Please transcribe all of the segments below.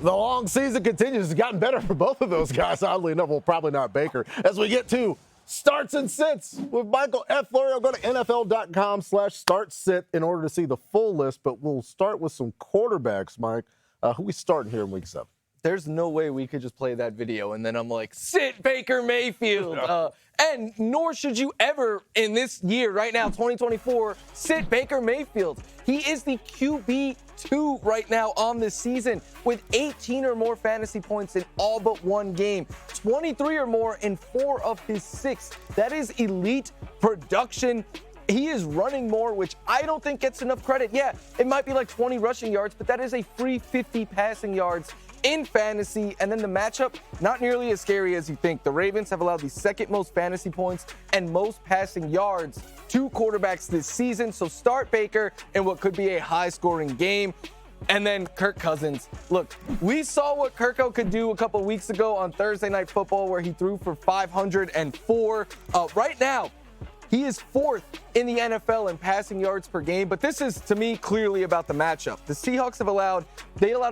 The long season continues. It's gotten better for both of those guys, oddly enough. Well, probably not Baker. As we get to starts and sits with Michael F. Florio, go to NFL.com/start-sit in order to see the full list. But we'll start with some quarterbacks, Mike. Who we starting here in week 7? There's no way we could just play that video and then I'm like, sit Baker Mayfield. And nor should you ever in this year, right now, 2024, sit Baker Mayfield. He is the QB2 right now on this season with 18 or more fantasy points in all but one game, 23 or more in 4 of his 6. That is elite production. He is running more, which I don't think gets enough credit. Yeah, it might be like 20 rushing yards, but that is a free 50 passing yards in fantasy. And then the matchup, not nearly as scary as you think. The Ravens have allowed the second most fantasy points and most passing yards to quarterbacks this season. So start Baker in what could be a high-scoring game. And then Kirk Cousins. Look, we saw what Kirko could do a couple weeks ago on Thursday Night Football where he threw for 504. Right now, he is 4th in the NFL in passing yards per game, but this is, to me, clearly about the matchup. The Seahawks allowed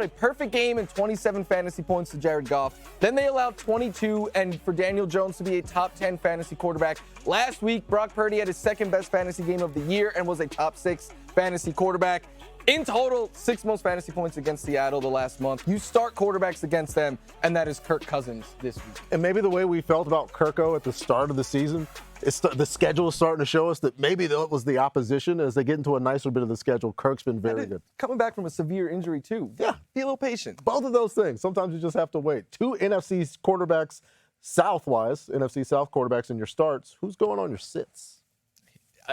a perfect game and 27 fantasy points to Jared Goff. Then they allowed 22 and for Daniel Jones to be a top 10 fantasy quarterback. Last week, Brock Purdy had his second best fantasy game of the year and was a top 6 fantasy quarterback. In total, 6 most fantasy points against Seattle the last month. You start quarterbacks against them, and that is Kirk Cousins this week. And maybe the way we felt about Kirko at the start of the season, the schedule is starting to show us that maybe that was the opposition. As they get into a nicer bit of the schedule, Kirk's been very good. Coming back from a severe injury, too. Yeah. Be a little patient. Both of those things. Sometimes you just have to wait. 2 NFC quarterbacks, South-wise, NFC South quarterbacks in your starts. Who's going on your sits?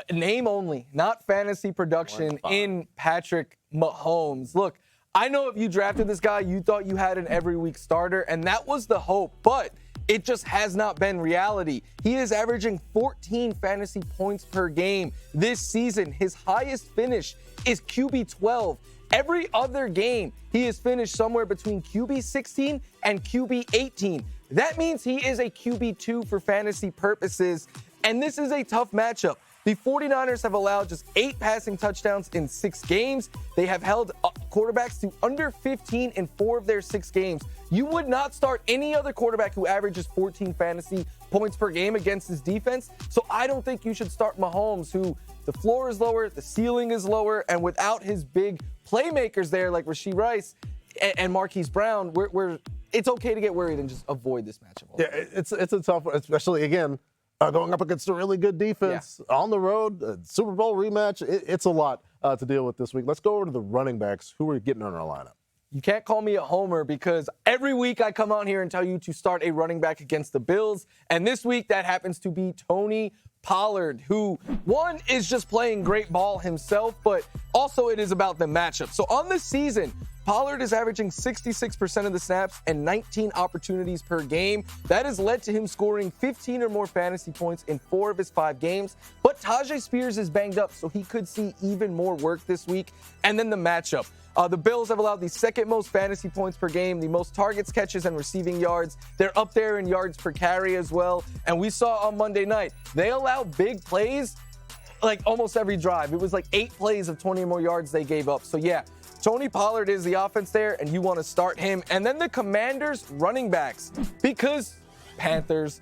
Name only, not fantasy production in Patrick Mahomes. Look, I know if you drafted this guy, you thought you had an every week starter, and that was the hope, but it just has not been reality. He is averaging 14 fantasy points per game this season. His highest finish is QB 12. Every other game, he has finished somewhere between QB 16 and QB 18. That means he is a QB 2 for fantasy purposes, and this is a tough matchup. The 49ers have allowed just 8 passing touchdowns in 6 games. They have held quarterbacks to under 15 in 4 of their 6 games. You would not start any other quarterback who averages 14 fantasy points per game against his defense. So I don't think you should start Mahomes, who the floor is lower, the ceiling is lower, and without his big playmakers there like Rashee Rice and Marquise Brown, it's okay to get worried and just avoid this matchup. Yeah, it's a tough one, especially, again, going up against a really good defense on the road, Super Bowl rematch. It's a lot to deal with this week. Let's go over to the running backs. Who are getting on our lineup? You can't call me a homer because every week I come out here and tell you to start a running back against the Bills. And this week that happens to be Tony Pollard, who, one, is just playing great ball himself, but also it is about the matchup. So on this season, Pollard is averaging 66% of the snaps and 19 opportunities per game. That has led to him scoring 15 or more fantasy points in 4 of his 5 games. But Tajay Spears is banged up, so he could see even more work this week. And then the matchup. The Bills have allowed the second most fantasy points per game, the most targets, catches, and receiving yards. They're up there in yards per carry as well. And we saw on Monday night, they allow big plays like almost every drive. It was like 8 plays of 20 or more yards they gave up. So yeah, Tony Pollard is the offense there, and you want to start him. And then the Commanders running backs, because Panthers,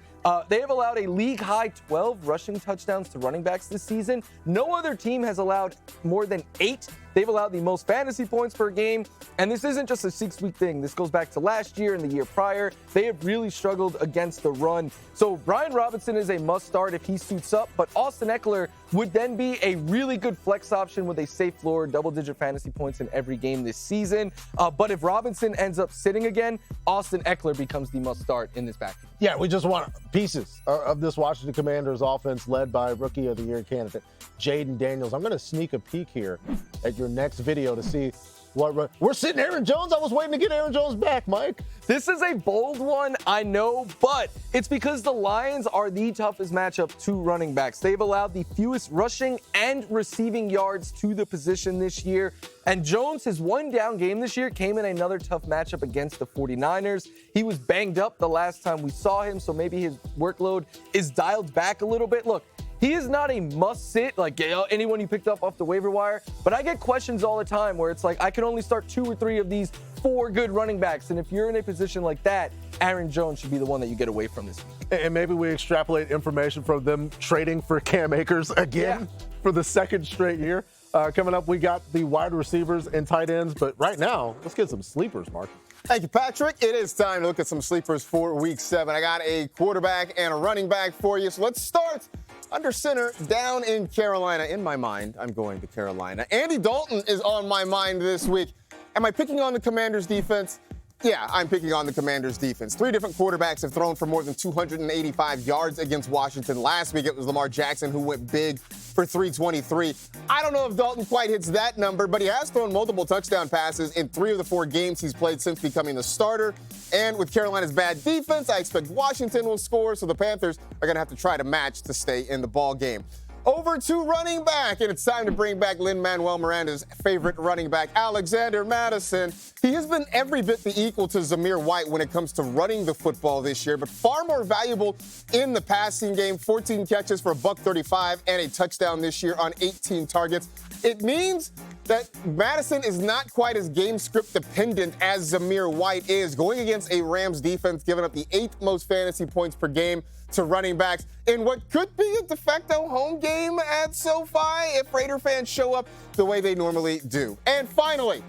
they have allowed a league-high 12 rushing touchdowns to running backs this season. No other team has allowed more than 8. They've allowed the most fantasy points per game, and this isn't just a 6-week thing. This goes back to last year and the year prior. They have really struggled against the run. So Brian Robinson is a must-start if he suits up, but Austin Eckler would then be a really good flex option with a safe floor, double-digit fantasy points in every game this season. But if Robinson ends up sitting again, Austin Eckler becomes the must-start in this backfield. Yeah, we just want pieces of this Washington Commanders offense led by Rookie of the Year candidate Jaden Daniels. I'm going to sneak a peek here at your next video to see what we're sitting Aaron Jones. I was waiting to get Aaron Jones back, Mike. This is a bold one, I know, but it's because the Lions are the toughest matchup to running backs. They've allowed the fewest rushing and receiving yards to the position this year. And Jones, his one down game this year, came in another tough matchup against the 49ers. He was banged up the last time we saw him, so maybe his workload is dialed back a little bit. Look, he is not a must-sit, like anyone you picked up off the waiver wire, but I get questions all the time where it's like, I can only start 2 or 3 of these 4 good running backs. And if you're in a position like that, Aaron Jones should be the one that you get away from this week. And maybe we extrapolate information from them trading for Cam Akers again for the second straight year. Coming up, we got the wide receivers and tight ends. But right now, let's get some sleepers, Mark. Thank you, Patrick. It is time to look at some sleepers for Week 7. I got a quarterback and a running back for you. So let's start under center down in Carolina. In my mind, I'm going to Carolina. Andy Dalton is on my mind this week. Am I picking on the Commanders' defense? Yeah, I'm picking on the Commanders' defense. 3 different quarterbacks have thrown for more than 285 yards against Washington. Last week, it was Lamar Jackson who went big for 323. I don't know if Dalton quite hits that number, but he has thrown multiple touchdown passes in 3 of the 4 games he's played since becoming the starter. And with Carolina's bad defense, I expect Washington will score, so the Panthers are going to have to try to match to stay in the ball game. Over to running back, and it's time to bring back Lin-Manuel Miranda's favorite running back, Alexander Mattison. He has been every bit the equal to Zamir White when it comes to running the football this year, but far more valuable in the passing game. 14 catches for $135 and a touchdown this year on 18 targets. It means that Mattison is not quite as game script dependent as Zamir White is, going against a Rams defense giving up the 8th most fantasy points per game to running backs in what could be a de facto home game at SoFi if Raider fans show up the way they normally do. And finally,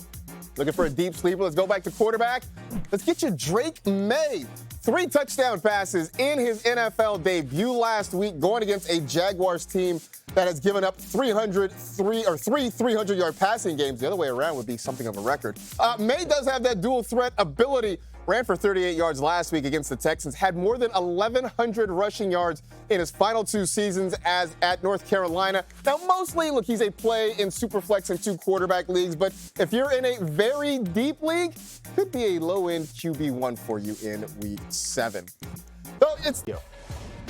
looking for a deep sleeper, let's go back to quarterback. Let's get you Drake May. 3 touchdown passes in his NFL debut last week, going against a Jaguars team that has given up 3 300-yard passing games. The other way around would be something of a record. May does have that dual threat ability. Ran for 38 yards last week against the Texans, had more than 1,100 rushing yards in his final 2 seasons as at North Carolina. Now, mostly, look, he's a play in Superflex and 2 quarterback leagues, but if you're in a very deep league, could be a low-end QB1 for you in Week 7. So it's...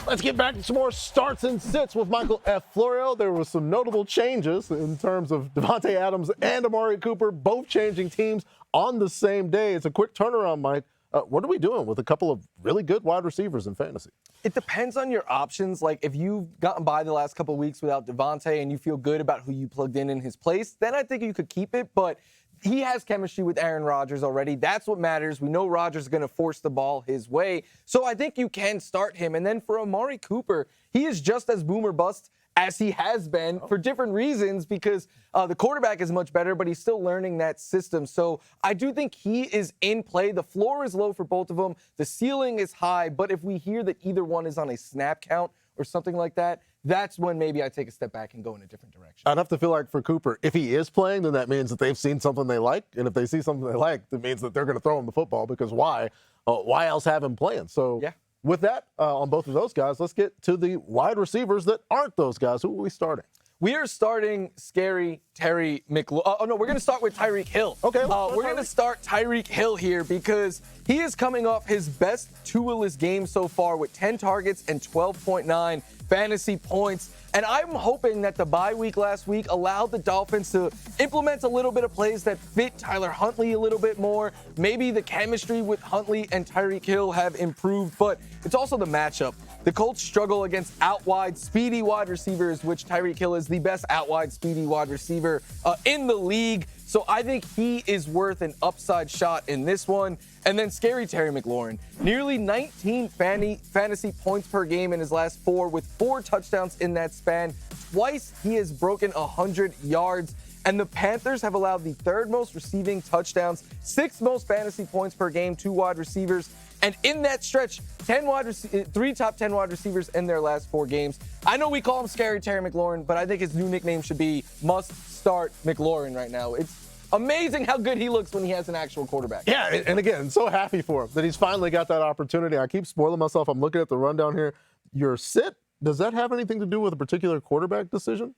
Let's get back to some more starts and sits with Michael F. Florio. There were some notable changes in terms of Devontae Adams and Amari Cooper, both changing teams on the same day. It's a quick turnaround, Mike. What are we doing with a couple of really good wide receivers in fantasy? It depends on your options. Like, if you've gotten by the last couple of weeks without Devontae and you feel good about who you plugged in his place, then I think you could keep it. But he has chemistry with Aaron Rodgers already. That's what matters. We know Rodgers is going to force the ball his way. So I think you can start him. And then for Amari Cooper, he is just as boom or bust as he has been for different reasons, because the quarterback is much better, but he's still learning that system. So I do think he is in play. The floor is low for both of them. The ceiling is high. But if we hear that either one is on a snap count or something like that, that's when maybe I take a step back and go in a different direction. I'd have to feel like for Cooper, if he is playing, then that means that they've seen something they like. And if they see something they like, that means that they're going to throw him the football, because why? Why else have him playing? So with that, on both of those guys, let's get to the wide receivers that aren't those guys. Who are we starting? We are starting Scary Terry McLaurin. We're going to start with Tyreek Hill. Okay. We're going to start Tyreek Hill here because he is coming off his best two-less game so far with 10 targets and 12.9 fantasy points. And I'm hoping that the bye week last week allowed the Dolphins to implement a little bit of plays that fit Tyler Huntley a little bit more. Maybe the chemistry with Huntley and Tyreek Hill have improved, but it's also the matchup. The Colts struggle against out-wide, speedy wide receivers, which Tyreek Hill is the best out-wide, speedy wide receiver in the league. So I think he is worth an upside shot in this one. And then Scary Terry McLaurin, nearly 19 fantasy points per game in his last 4 with 4 touchdowns in that span. Twice he has broken 100 yards. And the Panthers have allowed the 3rd most receiving touchdowns, 6th most fantasy points per game to wide receivers. And in that stretch, 3 top 10 wide receivers in their last 4 games. I know we call him Scary Terry McLaurin, but I think his new nickname should be Must Start McLaurin right now. It's amazing how good he looks when he has an actual quarterback. Yeah, and again, so happy for him that he's finally got that opportunity. I keep spoiling myself. I'm looking at the rundown here. Your sit, does that have anything to do with a particular quarterback decision?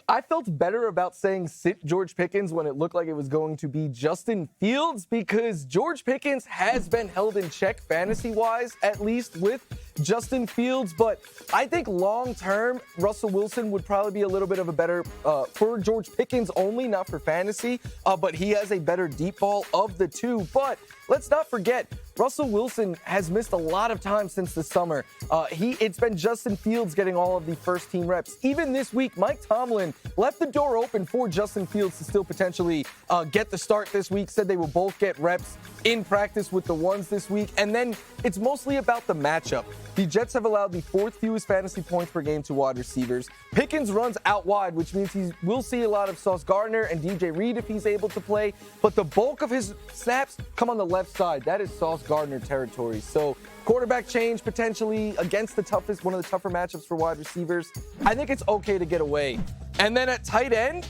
I felt better about saying sit George Pickens when it looked like it was going to be Justin Fields, because George Pickens has been held in check fantasy-wise, at least with Justin Fields. But I think long-term, Russell Wilson would probably be a little bit of a better for George Pickens only, not for fantasy. But he has a better deep ball of the two. But let's not forget, Russell Wilson has missed a lot of time since the summer. It's been Justin Fields getting all of the first team reps. Even this week, Mike Tomlin left the door open for Justin Fields to still potentially get the start this week, said they will both get reps in practice with the ones this week. And then it's mostly about the matchup. The Jets have allowed the 4th fewest fantasy points per game to wide receivers. Pickens runs out wide, which means we'll see a lot of Sauce Gardner and DJ Reed if he's able to play. But the bulk of his snaps come on the left side. That is Sauce Gardner territory. So quarterback change potentially against one of the tougher matchups for wide receivers. I think it's okay to get away. And then at tight end,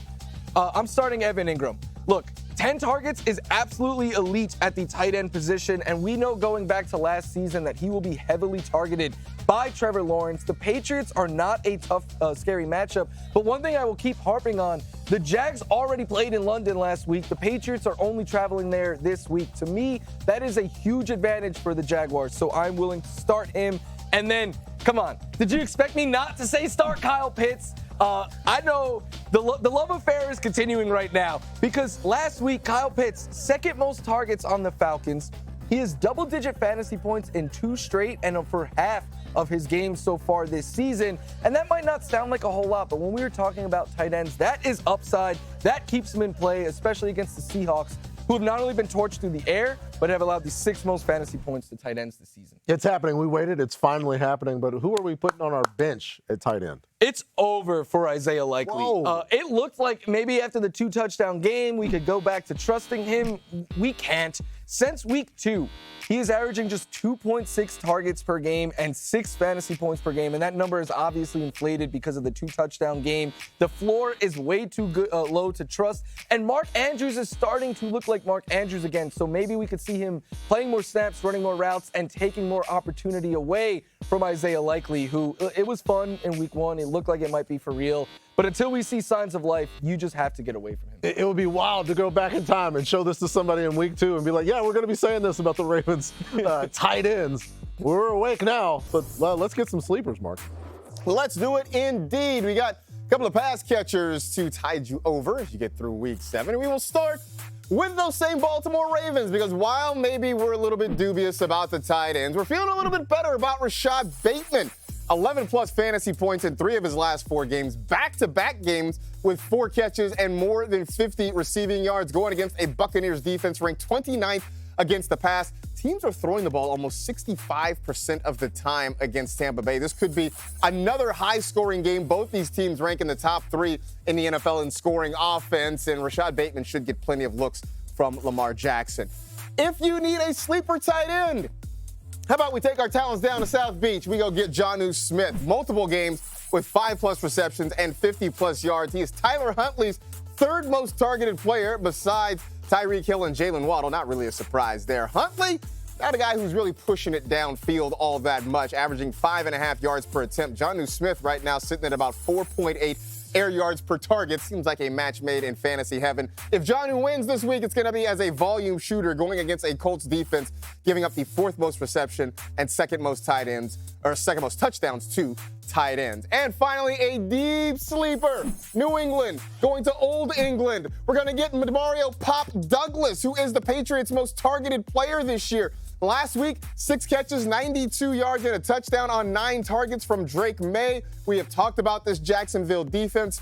I'm starting Evan Ingram. Look, 10 targets is absolutely elite at the tight end position, and we know going back to last season that he will be heavily targeted by Trevor Lawrence. The Patriots are not a tough, scary matchup, but one thing I will keep harping on, the Jags already played in London last week. The Patriots are only traveling there this week. To me, that is a huge advantage for the Jaguars, so I'm willing to start him. And then, come on, did you expect me not to say start Kyle Pitts? I know the love affair is continuing right now because last week, Kyle Pitts, second most targets on the Falcons. He has double-digit fantasy points in 2 straight and for half of his games so far this season. And that might not sound like a whole lot, but when we were talking about tight ends, that is upside. That keeps him in play, especially against the Seahawks, who have not only been torched through the air, but have allowed the 6th most fantasy points to tight ends this season. It's happening. We waited. It's finally happening. But who are we putting on our bench at tight end? It's over for Isaiah Likely. It looked like maybe after the 2-touchdown game, we could go back to trusting him. We can't. Since week 2, he is averaging just 2.6 targets per game and 6 fantasy points per game. And that number is obviously inflated because of the 2-touchdown game. The floor is way too low to trust. And Mark Andrews is starting to look like Mark Andrews again. So maybe we could see him playing more snaps, running more routes, and taking more opportunity away from Isaiah Likely, who it was fun in week 1. It looked like it might be for real. But until we see signs of life, you just have to get away from him. It would be wild to go back in time and show this to somebody in week 2 and be like, yeah, we're going to be saying this about the Ravens tight ends. We're awake now, but let's get some sleepers, Mark. Let's do it indeed. We got a couple of pass catchers to tide you over as you get through week 7. And we will start with those same Baltimore Ravens because while maybe we're a little bit dubious about the tight ends, we're feeling a little bit better about Rashad Bateman. 11-plus fantasy points in 3 of his last 4 games, back-to-back games with 4 catches and more than 50 receiving yards going against a Buccaneers defense ranked 29th against the pass. Teams are throwing the ball almost 65% of the time against Tampa Bay. This could be another high-scoring game. Both these teams rank in the top 3 in the NFL in scoring offense, and Rashad Bateman should get plenty of looks from Lamar Jackson. If you need a sleeper tight end, how about we take our talents down to South Beach? We go get Jonnu Smith. Multiple games with 5+ receptions and 50+ yards. He is Tyler Huntley's 3rd most targeted player besides Tyreek Hill and Jalen Waddle. Not really a surprise there. Huntley, not a guy who's really pushing it downfield all that much, averaging 5.5 yards per attempt. Jonnu Smith right now sitting at about 4.8 air yards per target. Seems like a match made in fantasy heaven. If Jonnu wins this week, it's going to be as a volume shooter going against a Colts defense, giving up the 4th most reception and 2nd most touchdowns to tight ends. And finally, a deep sleeper. New England going to Old England. We're going to get Mario Pop Douglas, who is the Patriots' most targeted player this year. Last week, 6 catches, 92 yards, and a touchdown on 9 targets from Drake May. We have talked about this Jacksonville defense.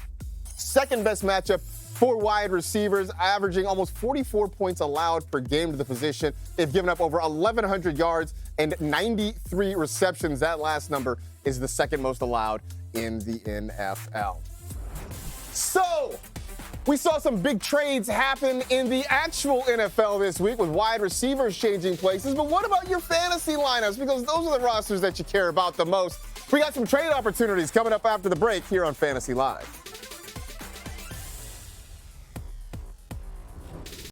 2nd best matchup for wide receivers, averaging almost 44 points allowed per game to the position. They've given up over 1,100 yards and 93 receptions. That last number is the 2nd most allowed in the NFL. So, we saw some big trades happen in the actual NFL this week with wide receivers changing places. But what about your fantasy lineups? Because those are the rosters that you care about the most. We got some trade opportunities coming up after the break here on Fantasy Live.